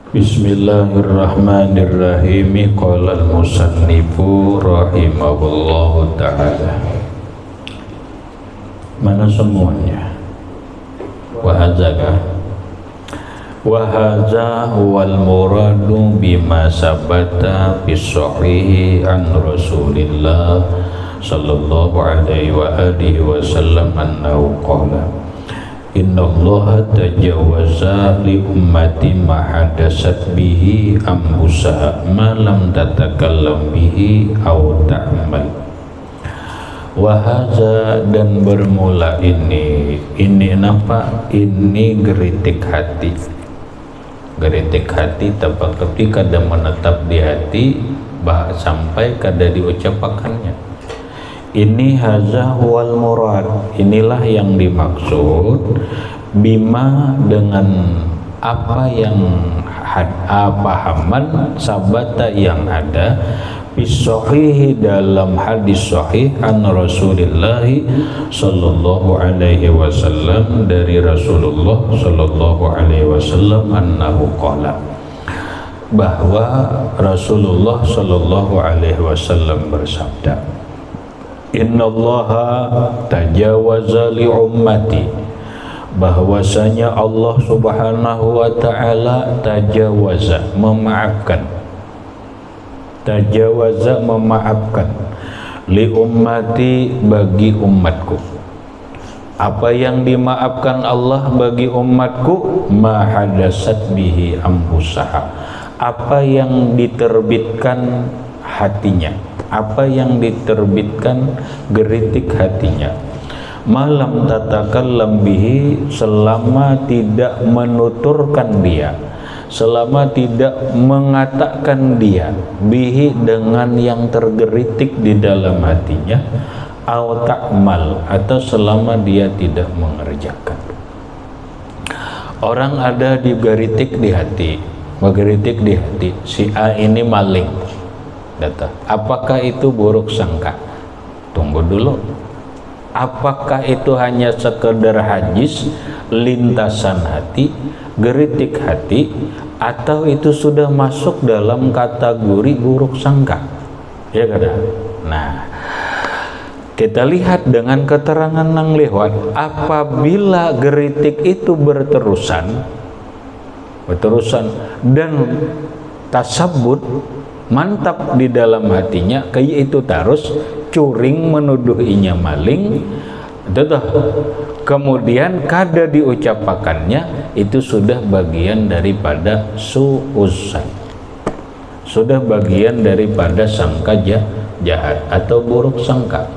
Bismillahirrahmanirrahim. Qala al-musannifu rahimahullahu ta'ala. Mana semuanya? Wa hadza huwal muradu bima sabata bis sahihi an Rasulillah sallallahu alaihi wa alihi wasallam annahu qala innallaha tajawaza li ummati ma hadasat bihi ambusa ma lam tatakallam bihi aw ta'mal. Wahaza, dan bermula ini apa? Ini geritik hati tempat ketika kada menetap di hati sampai kada diucapakannya. Ini haza huwal murad, inilah yang dimaksud bima dengan apa yang pahaman sabata yang ada bisohihi dalam hadis sahih an Rasulillah sallallahu alaihi wasallam, dari Rasulullah sallallahu alaihi wasallam annahu qala, bahwa Rasulullah sallallahu alaihi wasallam bersabda, innallaha tajawaza li ummati, bahwasanya Allah subhanahu wa ta'ala tajawaza, memaafkan li ummati, bagi umatku. Apa yang dimaafkan Allah bagi umatku? Ma hadasat bihi ambusaha, apa yang diterbitkan hatinya, apa yang diterbitkan geritik hatinya. Malam tatakallam bihi, selama tidak menuturkan dia, selama tidak mengatakan dia, bihi dengan yang tergeritik di dalam hatinya, aw ta'mal, atau selama dia tidak mengerjakan. Orang ada digeritik di hati, menggeritik di hati, si A ini maling, data. Apakah itu buruk sangka? Tunggu dulu. Apakah itu hanya sekedar hajis, lintasan hati, geritik hati, atau itu sudah masuk dalam kategori buruk sangka? Ya kada? Nah, kita lihat dengan keterangan nang lewat, apabila geritik itu berterusan dan tasabut, mantap di dalam hatinya, kayak itu terus curing menuduhinya maling, kemudian kada diucapakannya, itu sudah bagian daripada su'uzan, sudah bagian daripada sangka jahat atau buruk sangka.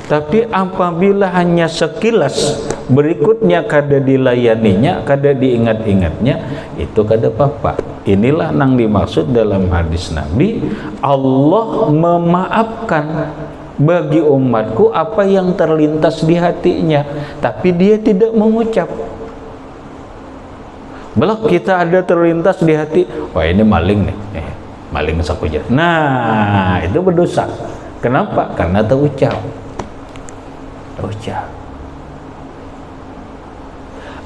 Tapi apabila hanya sekilas, berikutnya kada dilayaninya, kada diingat-ingatnya, itu kada apa-apa. Inilah yang dimaksud dalam hadis Nabi, Allah memaafkan bagi umatku apa yang terlintas di hatinya, tapi dia tidak mengucap. Belak kita ada terlintas di hati, wah ini maling nih, maling sakuja. Nah, itu berdosa. Kenapa? Karena terucap.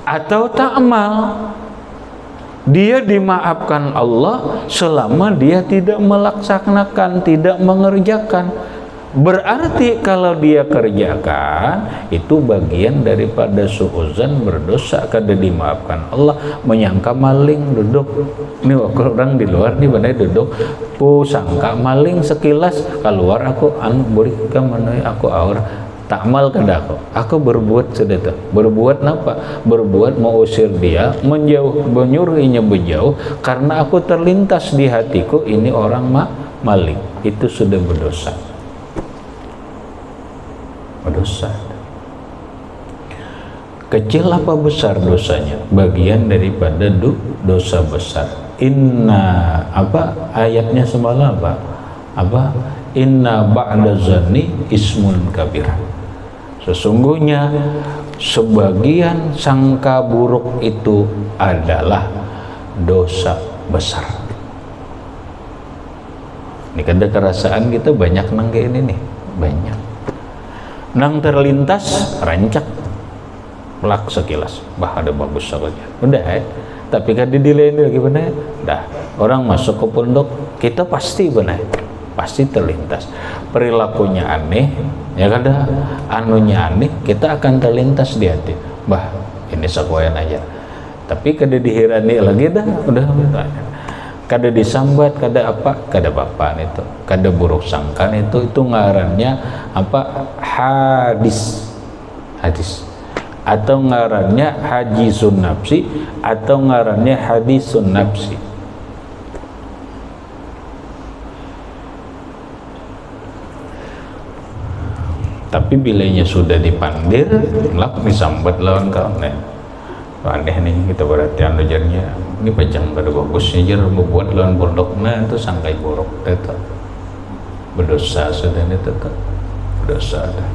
Atau ta'mal, dia dimaafkan Allah selama dia tidak melaksanakan, tidak mengerjakan. Berarti kalau dia kerjakan, itu bagian daripada su'uzan, berdosa, kada dimaafkan Allah. Menyangka maling duduk, ini orang di luar nih benar duduk, ku sangka maling sekilas, keluar aku beri kemanai aku aur. Takmal kada aku berbuat sedeta. Berbuat apa? Berbuat mau usir dia, menjauh, menyuruhnya menjauh, karena aku terlintas di hatiku ini orang maling. Itu sudah berdosa. Berdosa. Kecil apa besar dosanya? Bagian daripada dosa besar. Inna apa ayatnya semalam apa? Inna ba'da zanni ismun kabir. Sesungguhnya sebagian sangka buruk itu adalah dosa besar. Ini kada kerasaan kita banyak nang kayak ini nih, banyak. Nang terlintas rancak pelak sekilas, bah ada bagus saja. Udah tapi kan di lain lagi benar. Dah orang masuk ke pondok, kita pasti benar, pasti terlintas. Perilakunya aneh, ya kada anunya aneh, kita akan terlintas di hati. Bah, ini sakoyan aja. Tapi kada dihirani lagi dah, udah kada disambat, kada apa, kada bapak itu, kada buruk sangka itu ngarannya apa? Hadis, atau ngarannya hajisun nafsi, atau ngarannya hadisun nafsi. Tapi bilanya sudah dipandir, lak disambat lawan kawan. Aneh nih kita berarti anujarnya ini pajang pada bagusnya jar membuat lawan pondoknya itu sangkai buruk itu berdosa sudah ini tetap berdosa dah.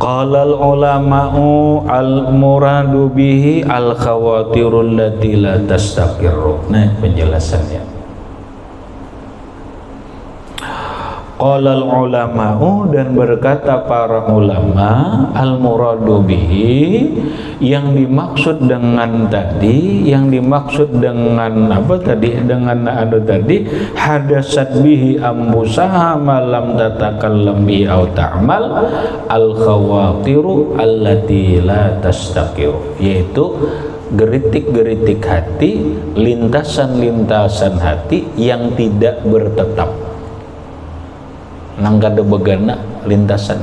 Qala al-ulama'u al-muradu bihi al-khawatirul lati la tastaqirru. Nah penjelasannya. Qala al-ulama'u, dan berkata para ulama, al-muradu bihi, yang dimaksud dengan tadi, yang dimaksud dengan apa tadi, dengan adu tadi, hadasat bihi ambusaha malam tatakallam bi au ta'mal al-khawatiru allati la tastaqiru, yaitu geritik-geritik hati, lintasan-lintasan hati yang tidak bertetap. Nang kada begana lintasan.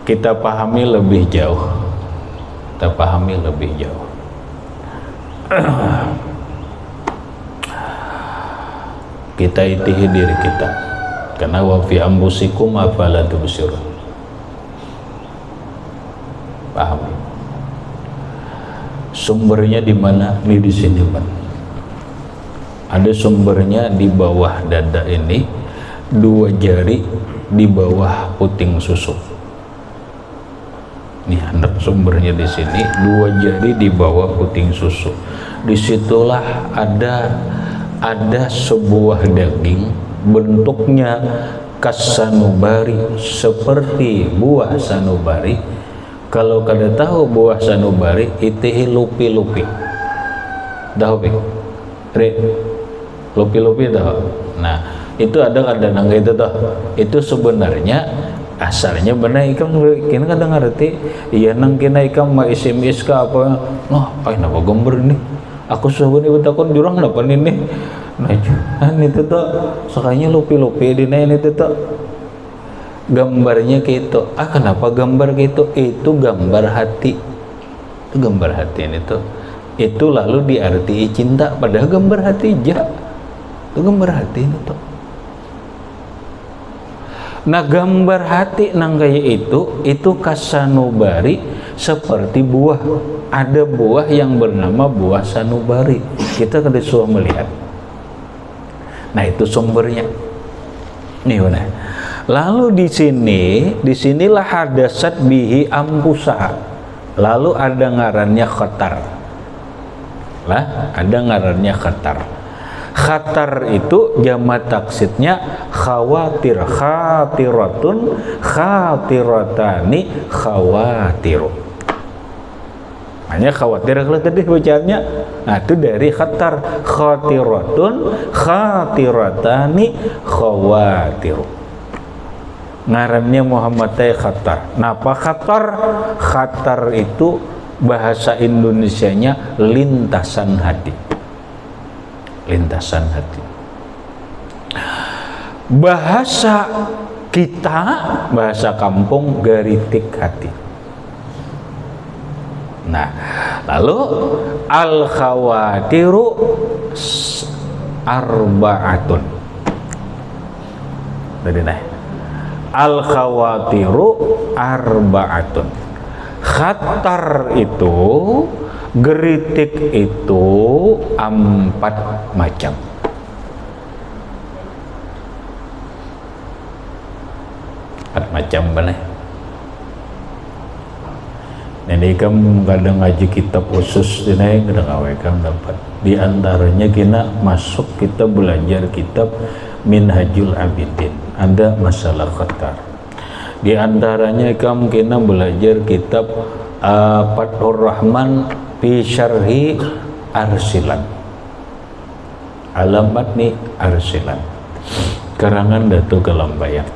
Kita pahami lebih jauh. Kita itihi diri kita. Karena wa fi ambusikum afala tubsirun. Pahami. Sumbernya di mana? Ini di sini, Pak. Ada sumbernya di bawah dada ini, 2 jari di bawah puting susu. Nih, anak sumbernya di sini, 2 jari di bawah puting susu. Disitulah ada sebuah daging, bentuknya kasanubari, seperti buah sanubari. Kalau kada tahu buah sanubari, itihi lupi-lupi. Dah hobi? Lupi-lupi dah. Nah, itu ada kadang itu dah. Itu sebenarnya asalnya benar ikam kena kadang ngerti. Iya nang kena ikam ma SMS ka apa? Noh, ay napa gambar ini? Aku sebenarnya betakon jurang napa ini? Nah, itu tuh sakanya lupi-lupi dina ini tuh. Gambarnya gitu. Kenapa gambar gitu? Itu gambar hati. Itu gambar hati ini tuh. Itu lalu diarti cinta, padahal gambar hati aja. Itu gambar hati ini tuh. Nah, gambar hati nang kayak itu kasanubari seperti buah. Ada buah yang bernama buah sanubari. Kita kada suah melihat. Nah, itu sumbernya. Nih mana? Lalu disinilah hadasat bihi ampusa. Lalu ada ngarannya khatar. Ada ngarannya khatar. Khatar itu jamak taksirnya khawatir, khatiratun, khatiratani, khawatiru. Hanya khawatir kalau tadi bacaannya. Nah, itu dari khatar, khatiratun, khatiratani, khawatiru. Ngarannya Muhammad khatar. Napa khatar? Khatar itu bahasa Indonesianya lintasan hati. Lintasan hati. Bahasa kita, bahasa kampung, geritik hati. Nah, lalu al-khawatiru arba'atun. Dari nah. Al-khawatiru arba'atun. Khatar itu, geritik itu 4 macam. Macam benar. Ini kamu kadang ngaji kitab khusus ini kadang awak kamu dapat. Di antaranya kita masuk kita belajar kitab Minhajul Abidin, ada masalah khatar. Di antaranya kamu kena belajar kitab Fathur Rahman fi Syarhi Arsilan, alamat nih Arsilan, karangan Datuk Kelambayan.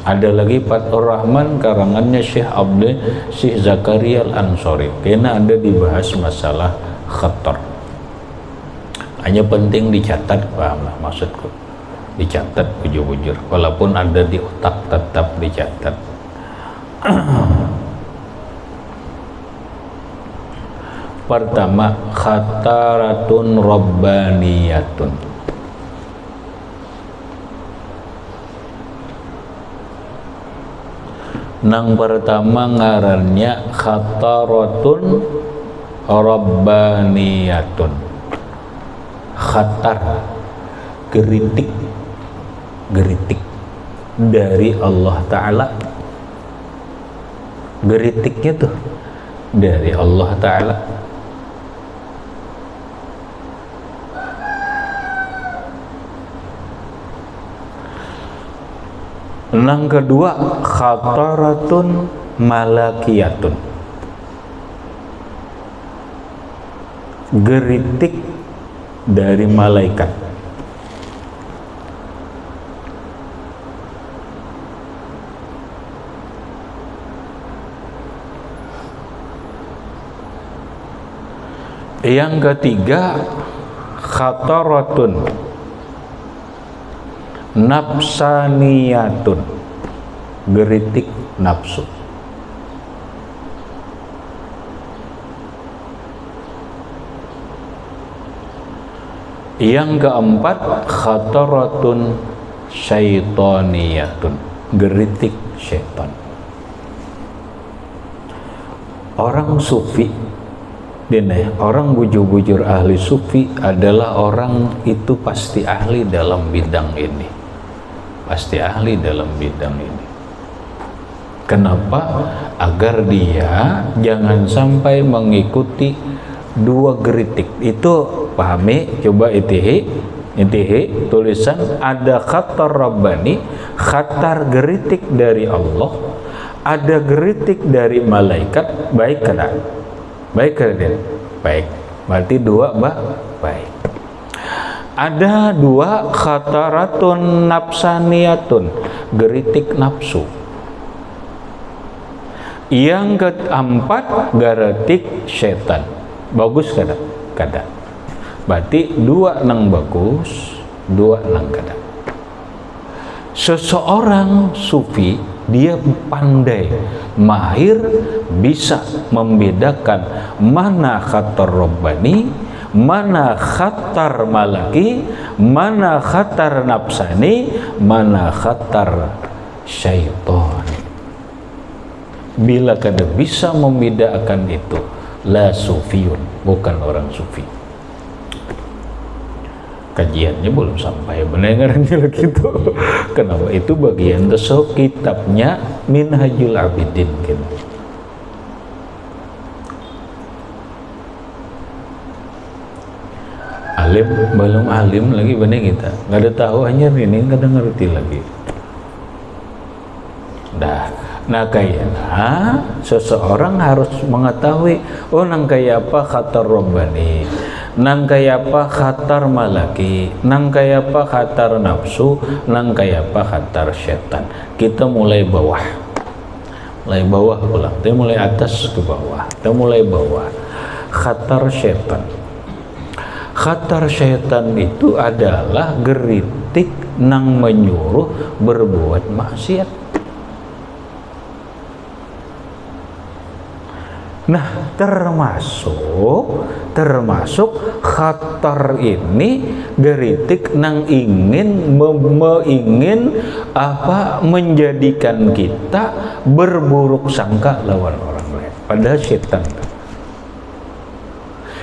Ada lagi Fathur Rahman karangannya Syekh Zakaria Al-Ansori, kena ada dibahas masalah khatar. Hanya penting dicatat, pahamlah maksudku, dicatat bujur-bujur, walaupun ada di otak tetap dicatat. Pertama, khataratun rabbaniyatun. Nang pertama ngarannya khataratun rabbaniyatun. Khatar, geritik dari Allah Ta'ala. Geritiknya tuh dari Allah Ta'ala. Yang kedua, khataratun malakiyatun, geritik dari malaikat. Yang ketiga, khataratun nafsaniyatun, geritik nafsu. Yang keempat, khataratun syaitoniyatun, geritik syaitan. Orang sufi, orang bujur-bujur ahli sufi adalah orang itu pasti ahli dalam bidang ini, pasti ahli dalam bidang ini. Kenapa? Agar dia jangan sampai mengikuti dua geritik itu. Pahami, coba itihi tulisan ada khatar rabbani, khatar geritik dari Allah, ada geritik dari malaikat. Baik kada? Baik kada? Baik. Berarti dua baik. Ada dua, khataratun nafsaniyatun, geritik nafsu. Yang keempat, geritik setan. Bagus kada? Kada. Berarti dua nang bagus, dua nang kada. Seseorang sufi dia pandai, mahir, bisa membedakan mana khatar rabbani, mana khatar malaki, mana khatar nafsani, mana khatar syaitan. Bila kada bisa membedakan itu, la sufiyun, bukan orang sufi. Kajiannya belum sampai, benerannya lagi itu. Kenapa? Itu bagian tasawuf kitabnya Minhajul Abidin gitu. Alim belum alim lagi bener kita, nggak ada tahu hanya ini, nggak ada ngerti lagi. Nah kayaknya seseorang harus mengetahui, oh nang kayak apa khatar rabbani, nang kayak apa khatar malaki, nang kayak apa khatar nafsu, nang kayak apa khatar setan. Kita mulai bawah pulang, kita mulai atas ke bawah, kita mulai bawah. Khatar setan. Khatar setan itu adalah geritik nang menyuruh berbuat maksiat. Nah, termasuk khatar ini geritik nang ingin menjadikan kita berburuk sangka lawan orang lain. Padahal setan.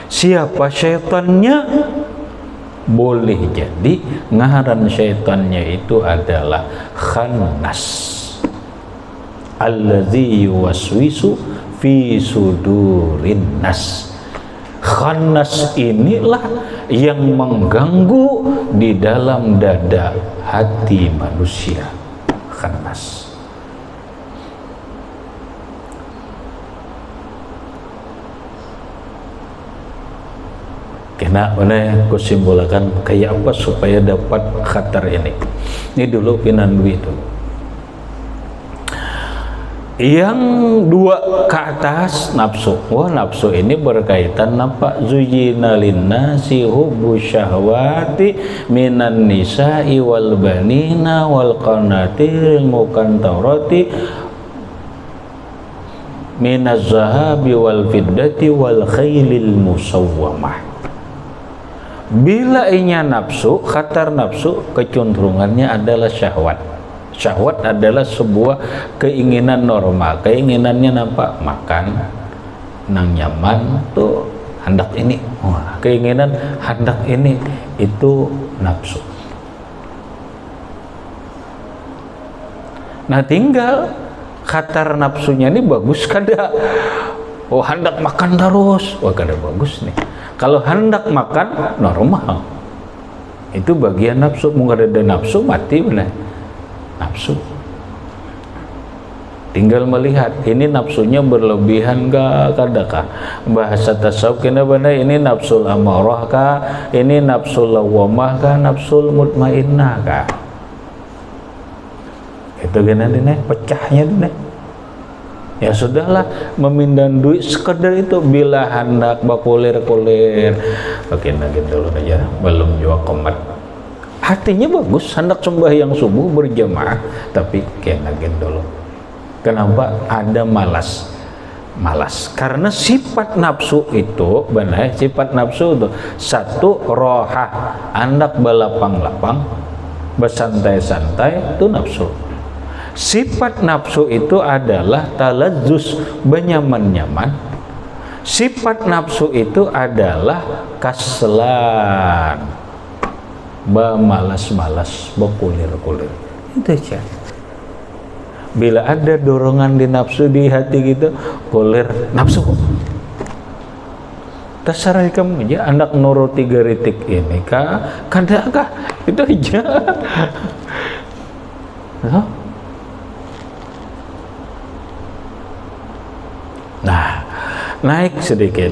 Siapa setannya? Boleh jadi ngaran setannya itu adalah khannas, allazi yuwaswisu fi sudurin nas. Khannas inilah yang mengganggu di dalam dada hati manusia khanas. Kena mana kusimpulkan kayak apa supaya dapat khatar ini. Ini dulu pinandui itu. Yang dua ke atas nafsu. Wah, nafsu ini berkaitan nampak zuyina linnasi hubbu syahwati minan nisa'i wal banina wal qanatiril muqantarati minaz zahabi wal fiddati wal khailil musawwamah. Bila inya nafsu, khatar nafsu kecenderungannya adalah syahwat. Syahwat adalah sebuah keinginan normal. Keinginannya nampak makan, nang nyaman tuh hendak ini. Wah, keinginan hendak ini itu nafsu. Nah, tinggal khatar nafsunya ini bagus kada? Oh, hendak makan terus. Wah, kada bagus nih. Kalau hendak makan normal, itu bagian nafsu. Mungkin ada nafsu mati benar. Nafsu. Tinggal melihat ini nafsunya berlebihan kah, kadakah? Bahasa tasawuf kena benar ini nafsul amarah kah? Ini nafsul lawamah kah? Nafsul mutmainnah kah? Itu kena dene pecahnya dene. Ya sudahlah, memindah duit sekedar itu. Bila hendak bakulir-kulir oke, lagi dulu aja, belum juga komat. Hatinya bagus, hendak sembahyang subuh berjamaah, tapi kayak lagi dulu. Kenapa? Ada malas. Karena sifat nafsu itu benar, sifat nafsu itu satu rohah, hendak balapang-lapang, bersantai-santai, itu nafsu. Sifat nafsu itu adalah talazzus, benyaman-nyaman. Sifat nafsu itu adalah kaslan, bamalas-malas, bekulir-kulir. Itu aja. Bila ada dorongan di nafsu di hati gitu, kulir nafsu. Terserah kamu aja, hendak nuruti geritik ini kah, kadakah, itu aja. Nah, naik sedikit.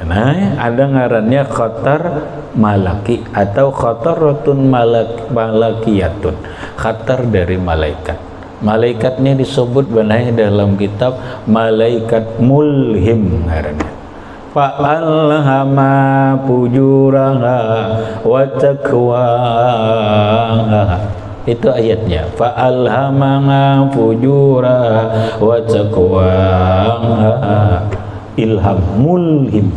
Nah, ada ngarannya khatar malaki atau khataratun malakiyatun. Khatar dari malaikat. Malaikatnya disebut benar dalam kitab malaikat mulhim ngarannya. Fa'alhama fujuraha wa taqwaha. Itu ayatnya, fa'alhamaha fujura wa taqwaha. Ilham, mulhim.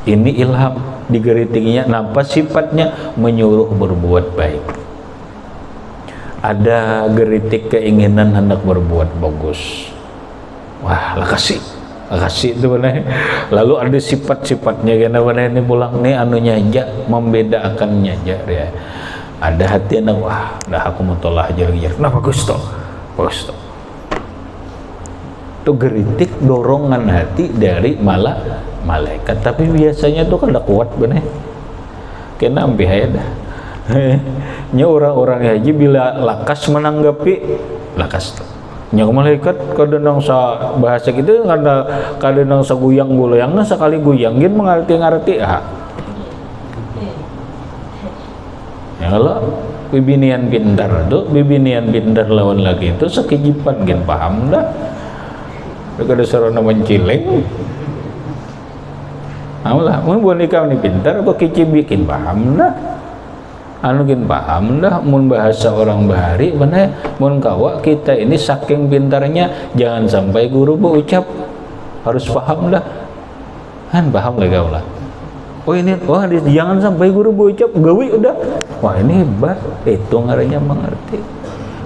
Ini ilham, digeritingnya nampak sifatnya menyuruh berbuat baik. Ada geritik keinginan hendak berbuat bagus. Wah, lakasi itu benar. Lalu ada sifat-sifatnya kena benar ini pulang nih anunya aja, membedakannya aja ya. Ada hati anak, wah, dah aku mau tolak ajar-ajar. Nah, bagus toh. Itu geritik dorongan hati dari malaikat. Tapi biasanya tuh kada kuat bener. Kena ambil aja dah. Nya orang-orang haji bila lakas menanggapi lakas tuh. Nya malaikat kada nang sa bahasa gitu kada nang sa guyang-guyang sekali guyang gin mengerti-ngerti kalau bibinian pintar tuh, bibinian pintar lawan lagi itu sekijipan gen paham dah. Kada sarana mencileng. Alah, mun boneka ni pintar apa kici bikin paham dah. Anu gen paham dah mun bahasa orang bahari bener mun kawa kita ini saking pintarnya jangan sampai guru berucap harus paham dah. Kan paham lagi kaulah. Oh ini, wah jangan sampai guru berucap gawi udah. Wah ini hebat, itu ngarannya mengerti.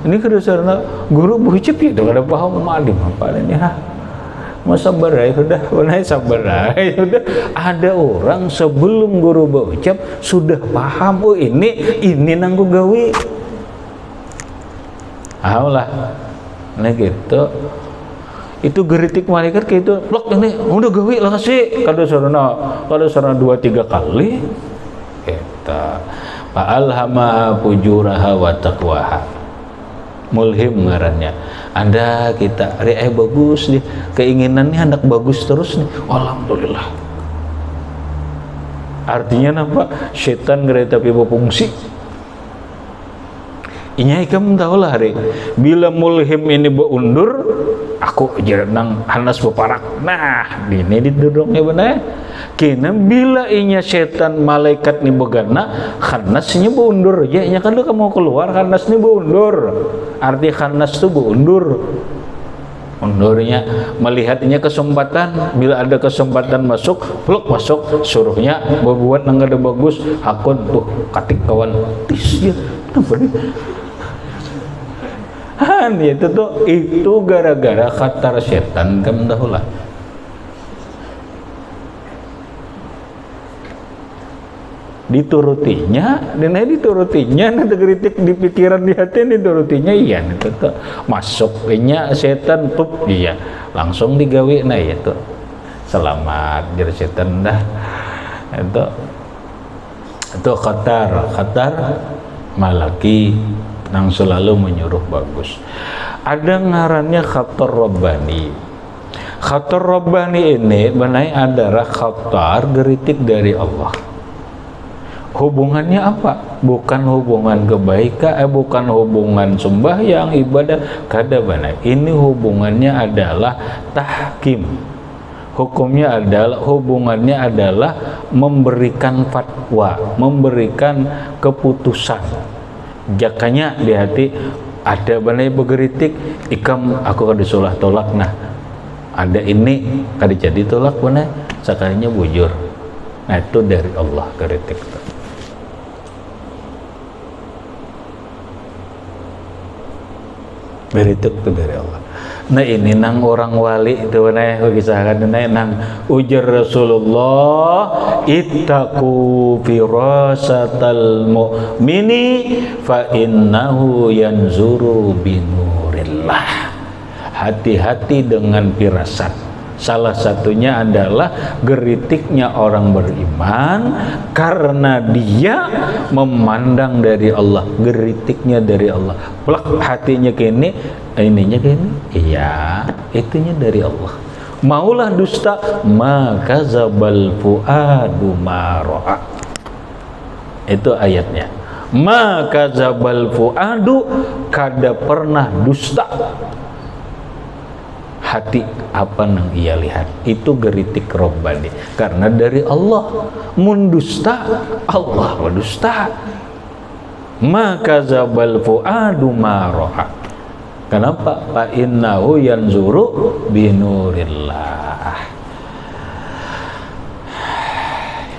Ini kedasarnya guru berucap ya udah paham malim apa ini ha. Masa berai udah, benar sabar udah. Ada orang sebelum guru berucap sudah paham. Oh ini nanggu gawi. Alah, nah gitu. Itu geritik malaikat kayak itu blok ini udah gawi lah sih kada sarana 2-3 kali kita Fa'alhamaha fujuraha wa taqwaha. Mulhim ngarannya. Ada kita bagus nih, keinginannya hendak bagus terus nih. Alhamdulillah. Artinya apa? Setan gerai tapi berfungsi. Inya ikam tahu lah hari. Bila mulhim ini beundur, aku jerenang hanas beparak. Nah, ini didorongnya benar. Kena bila inya setan malaikat ni begana, khanasnya beundur. Ya, inya kan kamu keluar khanas ni beundur. Arti khanas tu beundur. Undurnya melihatnya kesempatan, bila ada kesempatan masuk, peluk masuk, suruhnya berbuat nang ada bagus, hakun tuh katik kawan tis ya. Han itu gara-gara khatar setan kam dahulah. Diturutinya, dan diturutinya, nanti kritik di pikiran di hati diturutinya, iya, itu tuh masuknya setan tuh, iya, langsung digawe, nah itu selamat jadi setan dah, itu khatar malaki yang selalu menyuruh bagus. Ada ngarannya khatar rabbani. Khatar rabbani ini benar adalah khatar geritik dari Allah. Hubungannya apa? Bukan hubungan kebaikan, bukan hubungan sembahyang, ibadah, kada benar. Ini hubungannya adalah tahkim. Hukumnya adalah, hubungannya adalah memberikan fatwa, memberikan keputusan. Jakanya di hati ada benar bergeritik, ikam aku kada sulah tolak, nah ada ini kada jadi tolak benar, sekalinya bujur. Nah itu dari Allah geritik itu. Berituk itu dari Allah. Nah ini nang orang wali itu benar kisahkan nang ujar Rasulullah ittaqu firasatal mu'mini fa innahu yanzuru binurillah. Hati-hati dengan firasat. Salah satunya adalah geritiknya orang beriman karena dia memandang dari Allah, geritiknya dari Allah. Plak hatinya kini, ininya kini, iya, itunya dari Allah. Maulah dusta, maka zabal fuadu maro'a. Itu ayatnya. Maka zabal fuadu kada pernah dusta. Hati apa nang ia lihat itu geritik robbani karena dari Allah. Mundusta Allah wadusta, maka zabal fuadu maroha. Kenapa? Fa innahu yanzuru binurillah.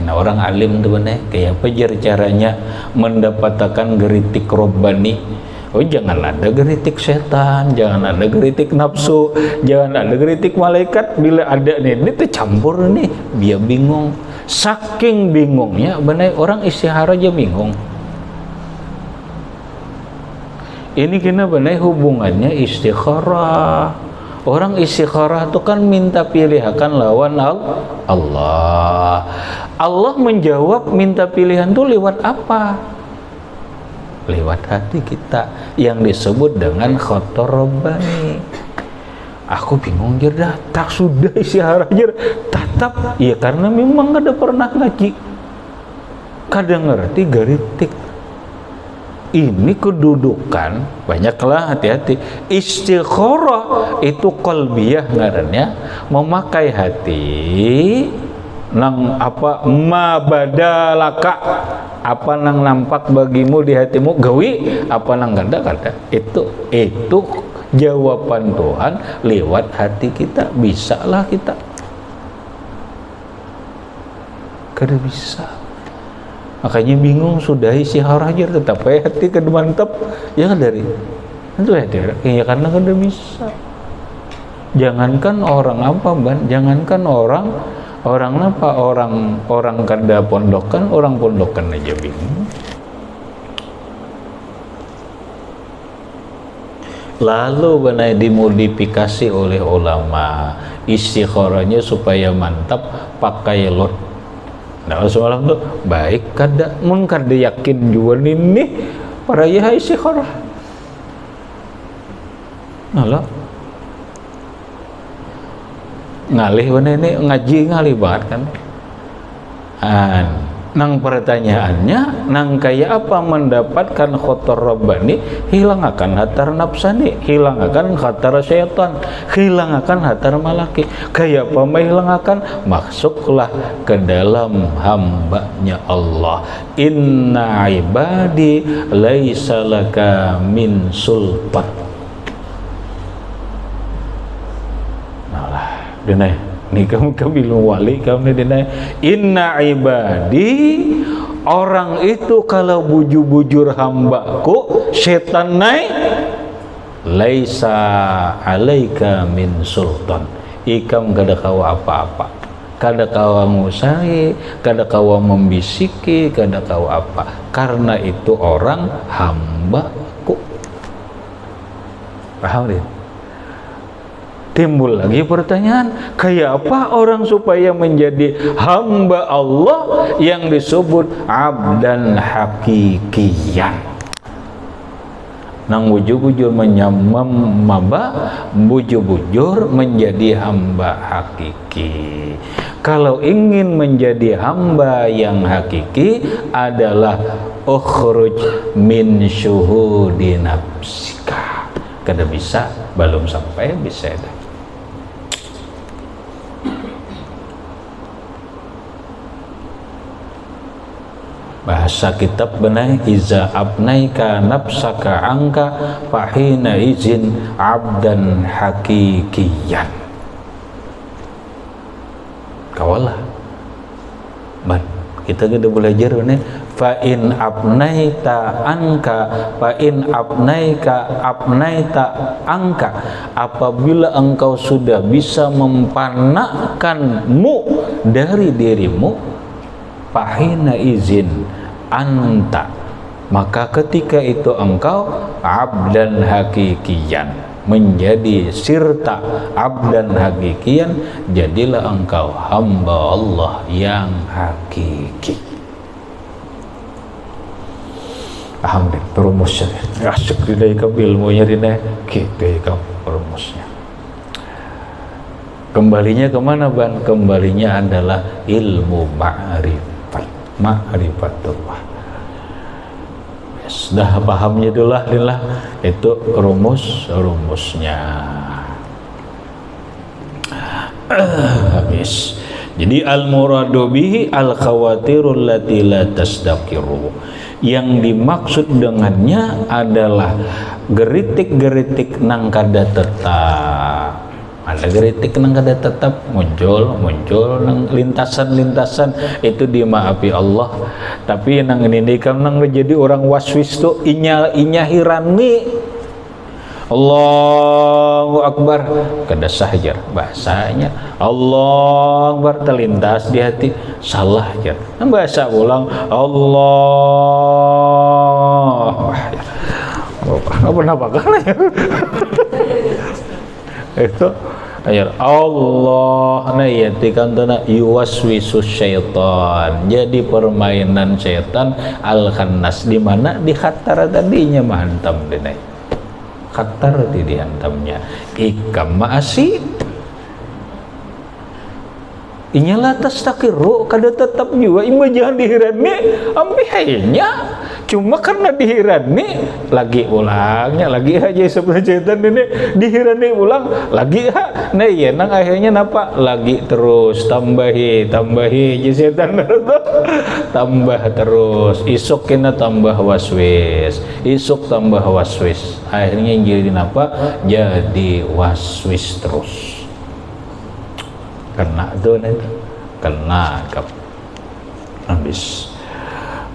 Nah orang alim tuh bener kayak apa caranya mendapatkan geritik robbani. Oh jangan ada geritik setan, jangan ada geritik nafsu, jangan ada geritik malaikat. Bila ada nih, ini tercampur nih, dia bingung. Saking bingungnya, benar orang istihara aja bingung. Ini kena benar hubungannya istikharah. Orang istikharah itu kan minta pilihan lawan Allah. Allah menjawab minta pilihan itu lewat apa? Lewat hati kita yang disebut dengan khatar rabbani. Aku bingung jerdah, tak sudah isyarah jer tatap ya karena memang kada pernah ngaji, kada ngerti geritik. Ini kedudukan banyaklah, hati-hati. Istikharah itu qalbiyah ngarannya, memakai hati nang apa ma badalaka, apa nang nampak bagimu di hatimu gawi, apa nang kada itu jawaban Tuhan lewat hati kita. Bisa lah kita kada bisa, makanya bingung sudah isi harajar tetap hati kada mantap ya dari itu ya karena kada bisa. Jangankan orang apa ban, jangankan orang apa, orang kada pondokan, orang pondokan aja bingung. Lalu benar dimodifikasi oleh ulama istikharahnya supaya mantap pakai lot. Nah, semalam tuh baik kada mun kada yakin juga nih para ya istikharah. Nala ngalih wana ini ngaji ngalih banget kan. Nang pertanyaannya, nang kaya apa mendapatkan khotor rabbani, hilang akan hatar nafsani, hilang akan hatar syaitan, hilang akan hatar malaki. Kaya apa hilang akan, masuklah ke dalam hambanya Allah. Inna ibadi laisa laka min sultan. Nah, denai. Nih kamu bilang wali kamu nih inna ibadi, orang itu kalau bujur-bujur hambaku setan naik laisa alaika min sultan, ikam kada kawa apa-apa, kada kawa ngusai, kada kawa membisiki, kada kawa apa, karena itu orang hambaku. Paham deh? Timbul lagi pertanyaan, kayak apa orang supaya menjadi hamba Allah yang disebut abdan hakikiyan? Nang bujur-bujur menyamamba, bujur-bujur menjadi hamba hakiki. Kalau ingin menjadi hamba yang hakiki adalah ukhruj min syuhudi nafsika. Kada bisa, belum sampai bisa dah. Bahasa kitab benai iza abnaika nafsaka angka fahina izin abdan hakikiyan. Kawalah ban kita gede belajar benai fa in abnaita angka fa in abnaika abnaita angka, apabila engkau sudah bisa mempanakkanmu dari dirimu, fahina izin anta, maka ketika itu engkau abdan hakikiyan, menjadi sirta abdan hakikiyan, jadilah engkau hamba Allah yang hakiki. Paham deh perumusnya, asik deh kamu ilmunya deh, gitu kamu perumusnya. Kembalinya kemana ban? Kembalinya adalah ilmu ma'rifatullah. Sudah pahamnya itulah itu rumusnya. Habis. Jadi al-muradu bihi al-khawatirul lati la tasdaqiru. Yang dimaksud dengannya adalah geritik-geritik nang kada tetap. Ada geritik nang kada tetap muncul nang lintasan-lintasan itu dimaafi Allah. Tapi nang ini kan nang jadi orang waswis tuh inya hirani. Allahu Akbar kada sahjar bahasanya, Allahu Akbar terlintas di hati salah jar. Bahasa ulang Allah. Apa kan ya? Itu ayat Allah na yati kantana yuwaswisus syaitan, jadi permainan syaitan al-khannas, di mana di khatar tadinya mahantam denai khatar di dihantamnya ikam ma'asi inyalah tastaqiru kada tetap juga ima jangan dihirani ambi hayanya. Cuma karena dihirani lagi ulangnya lagi aja sebenarnya setan ini dihirani ulang lagi nah iya nang akhirnya napa lagi terus tambahi aja setan tambah terus isuk kena tambah waswis isuk tambah waswis akhirnya jadi napa jadi waswis terus kena tuh nanti kena kap habis.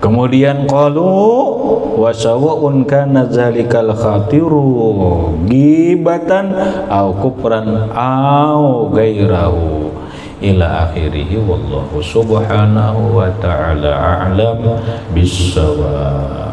Kemudian qalu wa sawa'un kana zalikal khatiru gibatan au kufran au gairahu ila akhirih wallahu subhanahu wa ta'ala a'lam bis-shawab.